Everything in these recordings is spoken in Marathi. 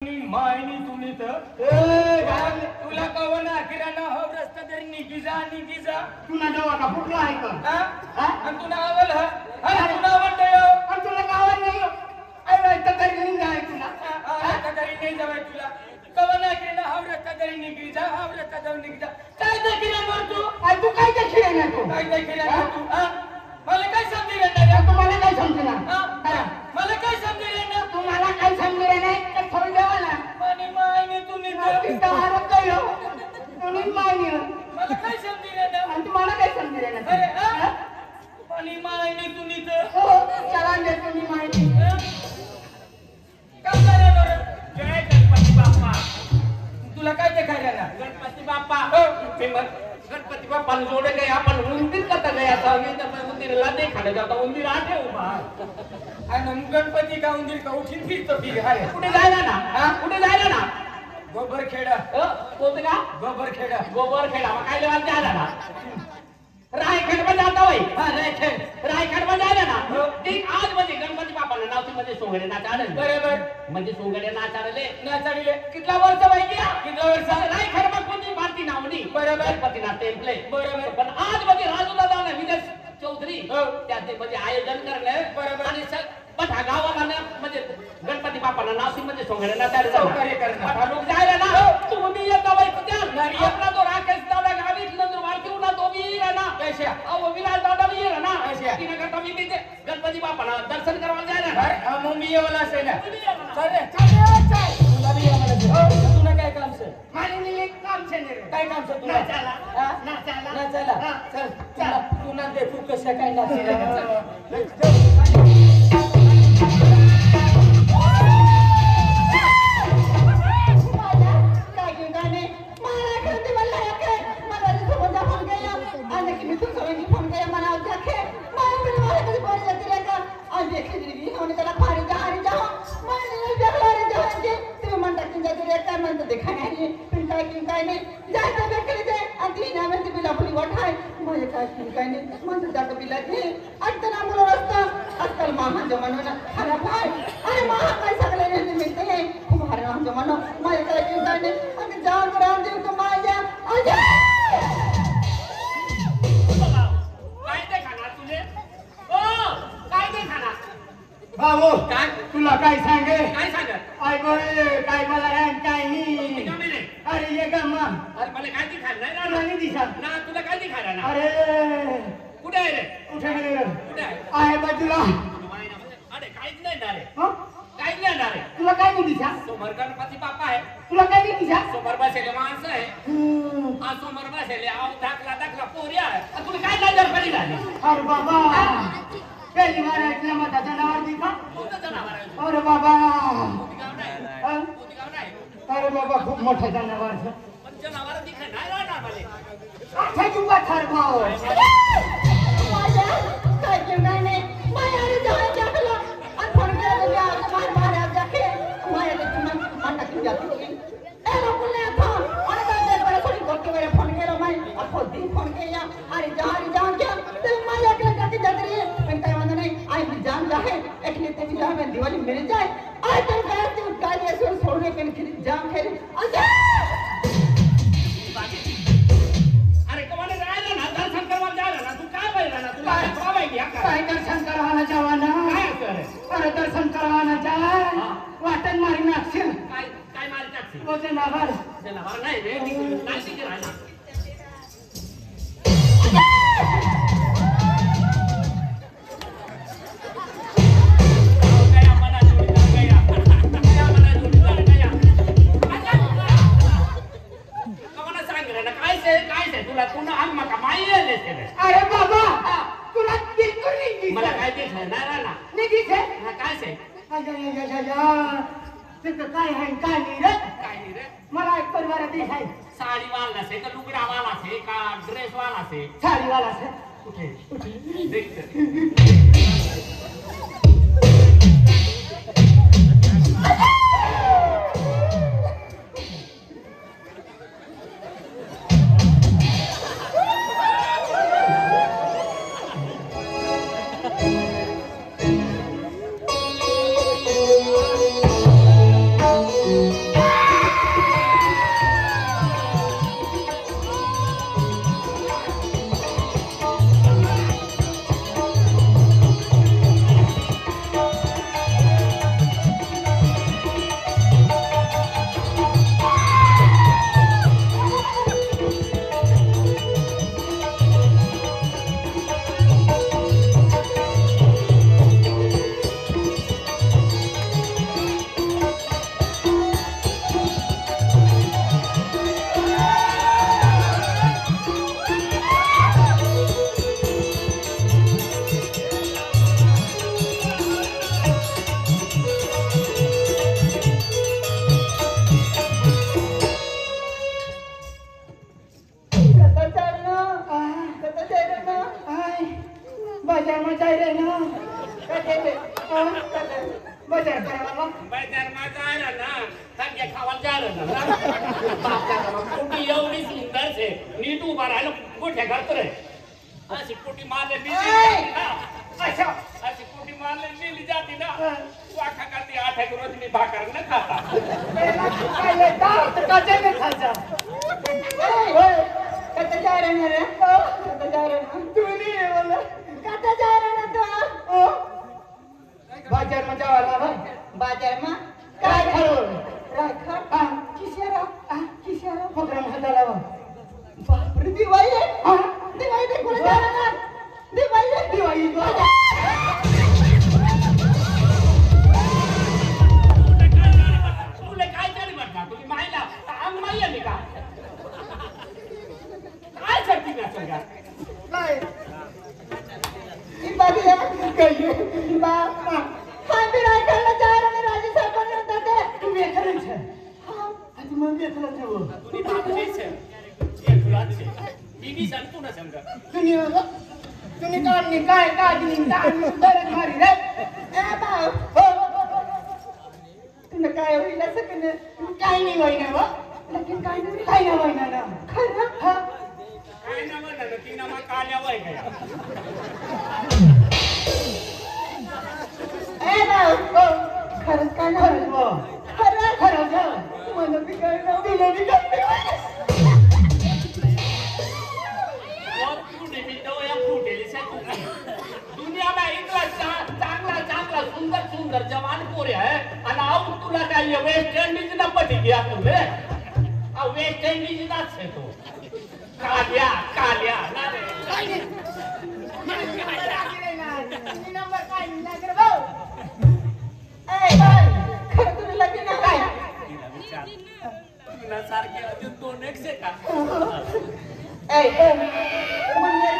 मायनी तुम्ही तर तुला कवना किराणा हो रस्ता तरी निघी जा तुला डोळा का फुटला आहे का आणि तुला आवल तुला आवडतो आणि तुला गावात नाही अरे तरी नाही जाय तुला तरी नाही जावाय तुला कवना किराणा हो रस्ता तरी निघी जा हा रस्ता तरी निघी जा काय देखील तू तू काय देखील ना तू काय देखील तू मला काय समजेल नाही तुम्हाला काय समजेना मला काय समजेल ना तुम्हाला काय समजेल नाही तर थोडं देवाला आणि मायनी तुम्ही तुम्ही मायनी मला काय समजेल ना आणि तुम्हाला काय समजेल ना अरे आणि मायनी तुम्ही तर चला दे तुम्ही मायनी काय करणार जय गणपती बाप्पा. तुला काय देखायला ना गणपती बाप्पा गणपती बाप्पा जोड़े गए अपन मंदिर कता गया था अभी तक मंदिर ला नहीं खाने जाता मंदिर आते उभा आणि गणपती का उंदीर का उठीन फिरतो फिर हाय कुठे जायला ना कुठे जायला ना गोबर खेडा कोणतं का गोबर खेडा गोबर खेळा मग काय लेवाल जायला ना रायखेड में जाता होय रायखेड में जायला ना ठीक आज म्हणजे गणपती बाप्पाला नावती म्हणजे सोंगडे नाचाडले बरोबर म्हणजे सोंगडे नाचाडले नाचाडले कितला वर्ष पाहिजे किती वर्ष रायखेड में कोणती भारती नावनी बरोबर गणपतीना टेम्पले बरोबर पण आज म्हणजे राजू दादा विजय चौधरी त्याचे म्हणजे आयोजन करले बरोबर आणि बठा गावाला म्हणजे गणपती बाप्पाला नाशिक म्हणजे सोंगड्याला तयार झाला बठा लोक जायला ना तुम्ही येता बाई त्या आपला तो राकेश दादा गावी नंदुरबार घेऊन ना तो भी येईल ना कैसे अहो विलास दादा भी येईल ना कैसे तिने करता मी तिथे गणपती बाप्पाला दर्शन करायला जायला ना अरे मुंबई वाला असेल ना तुला भी यावं तुला काय काम सर मायनी काम छे काय काम सर तुला नाचायला चल तू ना देखू कसं काय नाचायला आजकाल महा जमाना खराब आहे अरे महा काय सगळे नेहमी मिळते है तुम्हारे नाम जमाना माझे काय की काय नाही आणि जान राम देव तो माझ्या अजय काय ते खाणार तुझे ओ काय ते खाणार भाऊ काय तुला काय सांगे काय सांगत आय गोळे काय मला काय नाही अरे ये गम्मा अरे मला काय ते खाणार नाही तुला नाही दिसा ना तुला काय ते खाणार ना अरे कुठे आहे रे कुठे गेले कुठे आहे आहे बाजूला अरे काहीच नाही ना रे हं? काहीच नाही ना रे तुला काय नाही दिसा समोर गणपती बाप्पा आहे तुला काय नाही दिसा समोर बसलेले माणसं आहे आज समोर बसलेले आव दाखला पोरी आहे आणि तुला काय नजर पडली झाली अरे बाबा पहिली बार ऐकलं मग जनावर दिसा कोणतं जनावर आहे अरे बाबा गाव नाही हं? गाव नाही अरे बाबा खूप मोठं जनावर पण जनावर दिखाय नाही राहणार मला अच्छा जुवा थर भाऊ काय केलं नाही माया रे जाय जाकला आणि फोन केला गया मार मार जाके माया रे तुम्ही मांडा की जाती ए लोकले था आणि काय बरं थोडी करते मेरे फोन केला माय अखो दी फोन केला अरे जा क्या ते माया के जाके जात रही है पण काय म्हणा नाही आई भी जान जाए एक ने ते भी जान में दिवाली मिल जाए आज तक काय ते गाड़ी ऐसे छोड़ने के लिए जाम खेले अजय अरे कमाने राहिला ना दर्शन करवा जायला ना तू काय पाहिला ना तुला काय पाहिजे काय दर्शन करवाना जावाना काय कर अरे दर्शन करवाना जाय वाटण मारी नाखशील काय काय मारी टाकशील ओ जनावर जनावर नाही रे नाही तिथे राहिला तुला पुन्हा आग मका माई अरे बाबा तुला बिलकुल नाही मला काय ते नाही राहिला नाही दिसे काय से तिथं काय आहे काय नाही रे काय नाही रे मला एक परिवार दिसाय साडी वाला से का लुगडा वाला से का ड्रेस वाला से साडीवाला से कुठे देख Thank you. जायला ना पोटी एवढी सुंदर आहे नीट उभा राहिला गोठ्या करतो रे अशी पोटी मारली अशी पोटी मारली नेली जाते ना वाखा करते 8 एक रोज मी भाकर न खाता कता जा रहे रे कता जा रहे तू नहीं है बोला कता जा रहे तो बाजार में जावाला भाई बाजार में काय खाऊ राखा किशोरा प्रोग्राम हाताला बाप रे दिवाळी आहे दिवाळी ते कोण जा रहा है दिवाळी तुला काय तरी म्हटलं तुम्ही मायला अंग माई आली का काय करते ना सगळ्या नाही बाबी कहिए बाप हम भी रायगढ़ जा रहे हैं राजी साहब ने बताते तू वेखलच है आज मग वेखलच है वो तुम्ही बापचेच आहे एक गुलाच आहे बीबी सांगतो ना समजा तुम्ही काढणी काय काढणी दरक मारी रे ए बाप तुला काय होईल असं कने काय नाही होईना व लेकिन काय नाही काय नाही होईना ना खरं हा काय ना म्हणलं ती ना मग काल्या वय काय ए बाप खरंच काय नाही खरं खरंच मला बी काय नाही तुला बी काय बहुत फुटे मी तो या फुटेली से दुनिया में इतना चांगला चांगला सुंदर सुंदर जवान पोरे है आणि आऊ तुला काय वेस्ट इंडीज ना पटी गया तुले आ वेस्ट इंडीज ना छे तो काल्या ना रे नंबर काय लागर भाऊ ए बाय खरं तुला लगे ना काय तुला सारखे अजून 2 एक से का ए मुन्ने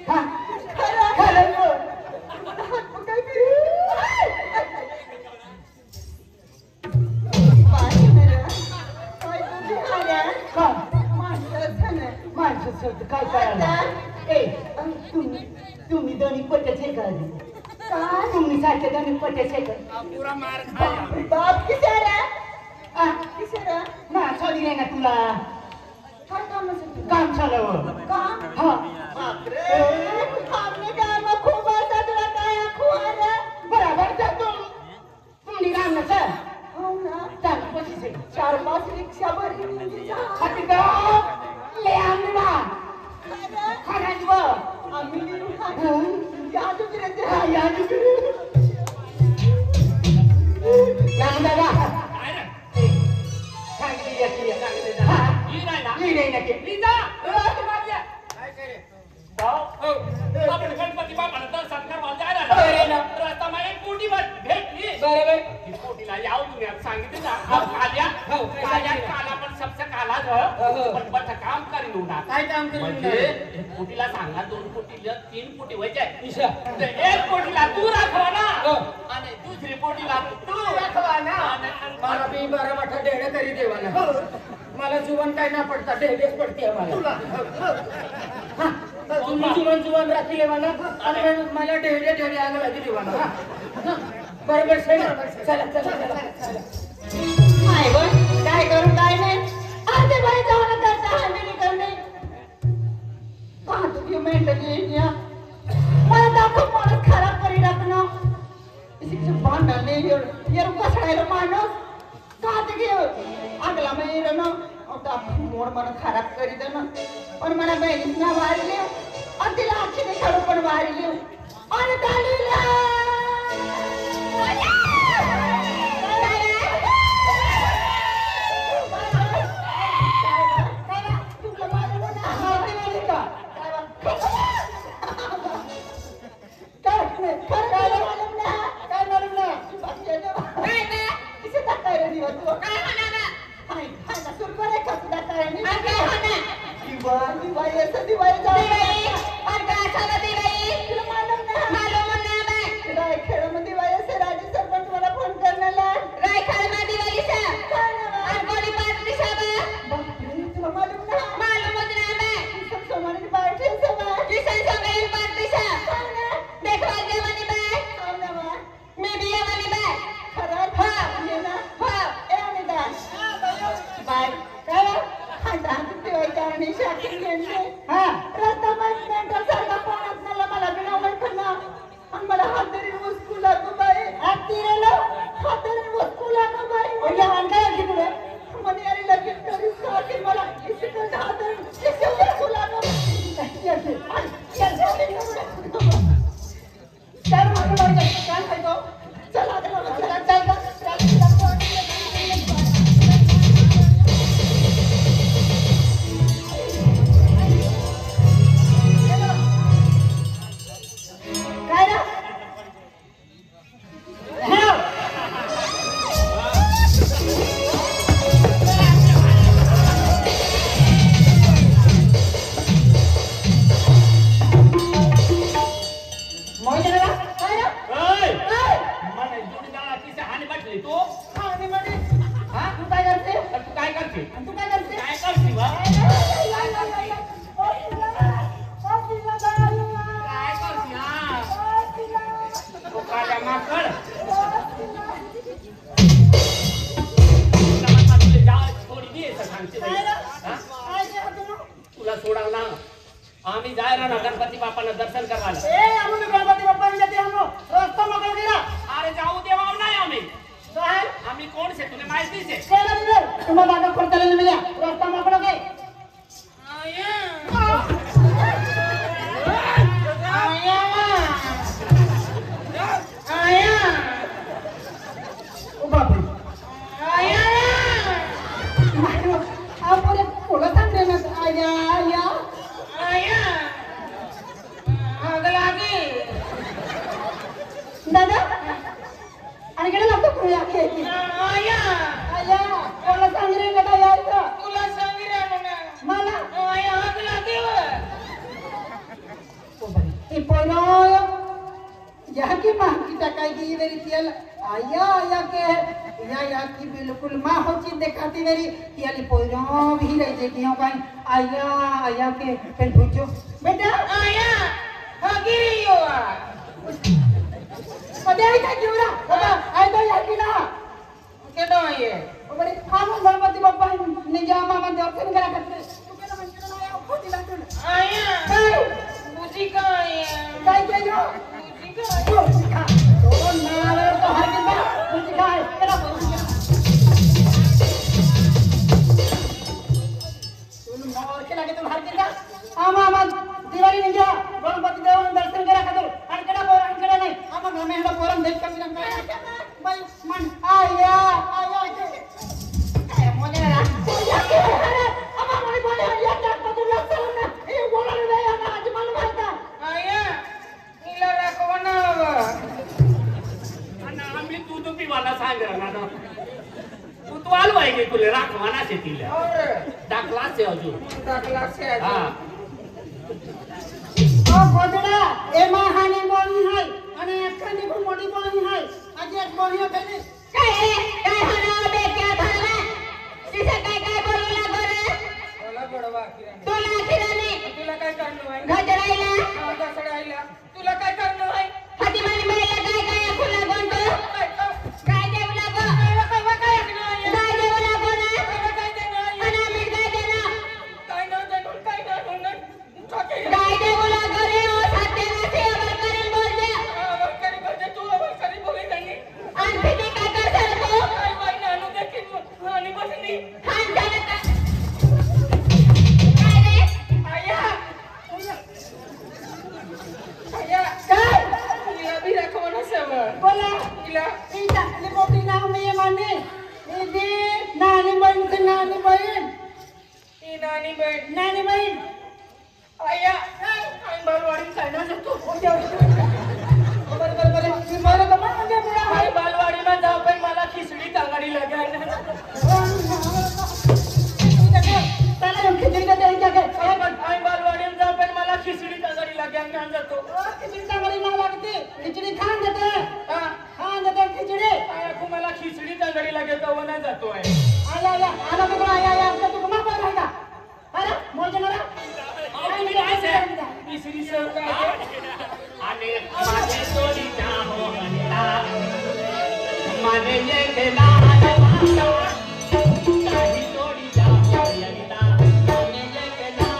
हा खरं खरंच काय करू बाई मेरा काय तुझी आल्या का माणसं काय करायला ए तुम्ही दोन्ही पट्याचे का तुम्ही सारखे दोन्ही पट्याचे का पूरा मार खाया बाप किशोरा ना सोडी नाही ना तुला काय काम असेल काम चालव काम हा बापरे आपले काम खूप असतात तुला काय आखवायला बराबर जातो तुम्ही काम ना सर हो ना चाल पशीचे 4-5 रिक्षा भरली खाती का ले आमना खराज व आम्ही या दुसऱ्याचे हा या लांब दादा काय रे सांगितली याची सांगितले हा जा ही नाही ना ही नाही ना के लीजा तू माझ्या काय करे आपण गणपती बापाला दर्शन करायला जायला अरे ना. रस्ता मध्ये एक पोटी भेटली बरोबर ती पोटीला याव दुनियात सांगितलं ना काल्या हो, काल्या काला पण सबसे काला हो. पण बट काम करी ना काय काम करून म्हणजे पोटीला सांगा 2 पोटीला 3 पोटी व्हायचे ईशा तर एक पोटीला तू राखवा ना हो. आणि दुसरी पोटीला तू राखवा ना. आणि- मला बी 12 मोठा डेढ तरी देवा ना मला जीवन काय ना पडता डेढेच पडते मला तुम्ही जीवन राखीले मला आणि मला डेढे आगला दिली मला बरोबर चला माय वर काय करू काय नाही आते बाई जाऊन करता हमें नहीं करने कहाँ तो मेंटली इंडिया मला दाखव माणूस खराब करी रखना इसी के बांधना नहीं ये रुका सड़ायला माणूस कहाँ ते गयो अगला में ये रहना और दाखव मोड़ मन खराब करी देना और मना बहनीस ना वारी लियो और तिला आखी ने खड़ो पण वारी लियो और डालीला बाप्पानं दर्शन करायला. ए आम्ही गणपती बाप्पा जाते आम्ही रस्ता मोकळा केला. अरे जाऊ देवा नाही आम्ही. काय आम्ही कोण से तुला माहितीच आहे. केला दिले तुम्हाला मागे खोलताले मिळ्या रस्ता मोकळा काय दादा आणि कडे लागतो पुढे आखी आया आया कोणाला सांग रे नका यायचं तुला सांग रे मला आया हात लागेव ओ बाई ए पोरो या की माहिती टाकाई की मेरी तेल आया आया के या की बिल्कुल मां होची देखाती मेरी तेल पोरो भी रह जे क्यों भाई आया आया के फिर पूछो बेटा आया हगिरियो अबे आई काय केवरा बाबा आई तो याकी ना केडो आहे बरे आम गणपती बाप्पा निजा मामा दर्शन करा करते तू केला म्हणतो ना या खोटी लागतो आया काय बुजी काय केलो बुजी काय तो नारे तो हर के बुजी काय केला तुम मोर के लागे तुम हर के आमा आमा दिवाळी निजा गणपती देवान दर्शन करा करतो आणि केडा पोर आणि केडा नाही आमा घमे हेडा पोरन देख कमी ना बाई मन आया आया काय मोने ना अरे आमा मोने बोले या टाकतो तुला चल ना हे बोला रे या ना आज मन मारता आया नीला राखो ना आणि आम्ही दूध पिवायला सांगणार ना. तू तो आलवाय की तुला राखवाना शेतीला. दाखला से अजून टाकला से हा ओ कोदडा ए महानी बोली है आणि एकनी को मोठी बोली है आज एक बोली होते काय हरा बे क्या भरला तिथे काय बोलला बरे मला बडवा किराने तुला काय करनो आहे गजरायला गजरायला तुला काय करनो आहे हाती मानी मेला काय खुला गोंटो काय देऊ लागो काय ऐकनो आहे काय देऊ लागो ना काय देनो आहे आणि मी काय देना काय न काय देऊ लागो रे ओ साथे नसे अवर करीन बोल दे तू अवर करी बोली नाही आणि किती काय करणार तू काय बाई नानू देखील आणि बसली खान जाने काय रे आया आया काय इला भी रखो ना सब बोला इला इला ले बोली ना मी माने दे नानी बहीण ई नानी बहीण आया काय बालवाडी खायला जातो बरे बरं बाबा म्हणजे पुरा हाय बालवाडी मध्ये जाऊ पण मला खिचडी तांगाडी लागाय ना त्याला खिचडी का देई क्या हाय बालवाडी मध्ये जाऊ पण मला खिचडी तांगाडी लागाय ना जातो खिचडी तांगाडी ना लागते खिचडी खान देते हां खान देते खिचडी आया को मला खिचडी तांगाडी लागे तो वना जातो आहे आया आया आला तो आया तू कमा पर राहिला अरे मोजे मला तुम्ही काय से तिसरी सर काय आणि माझी सोडी जाहो म्हणला माने ये केला काही सोडी जाहो म्हणला माने ये केला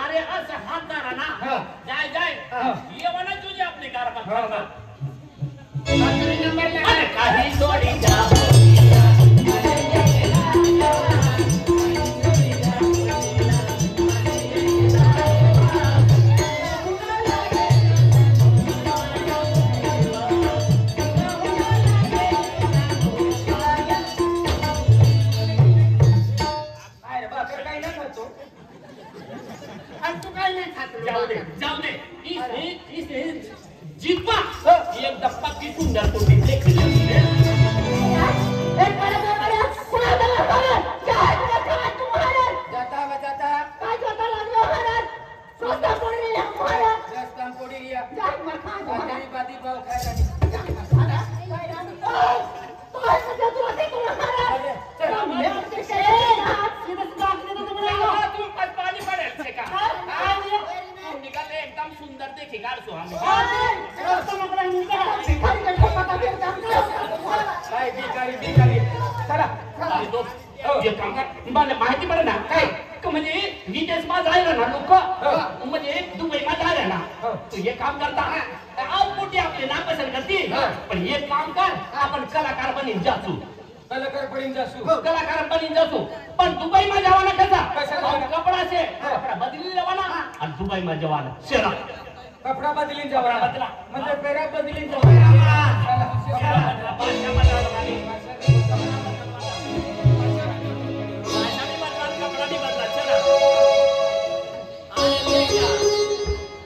अरे असं हात धरा ना जाय जाय ये म्हणा तुझी आपली कारभार अरे काही सोडी जाओ जाऊ दे जितवा एक डब्बा की सुंदर तो दिखले एक बड़ा सुना दे क्या है तुम्हारा जाता काय जाता लागलो महाराज चला अरे दोस्त, एक काम कर, मला माहिती पडे ना काय का म्हणजे विदेशમાં जायला ना लोक म्हणजे दुबईમાં जायला ना तू हे काम करता आव मोठी आपली नापसंत करते पण एक काम कर आपण कलाकार बनीन जासू कलाकार पडीन जासू कलाकार बनीन जासू पण दुबईમાં જવાના कसा कसा जवाना? कपडा છે कपडा बदली લેવાના અને दुबईમાં જવાના શેરા कपडा बदलीन जावा कपडा बदला म्हणजे पेरा बदलीन जावा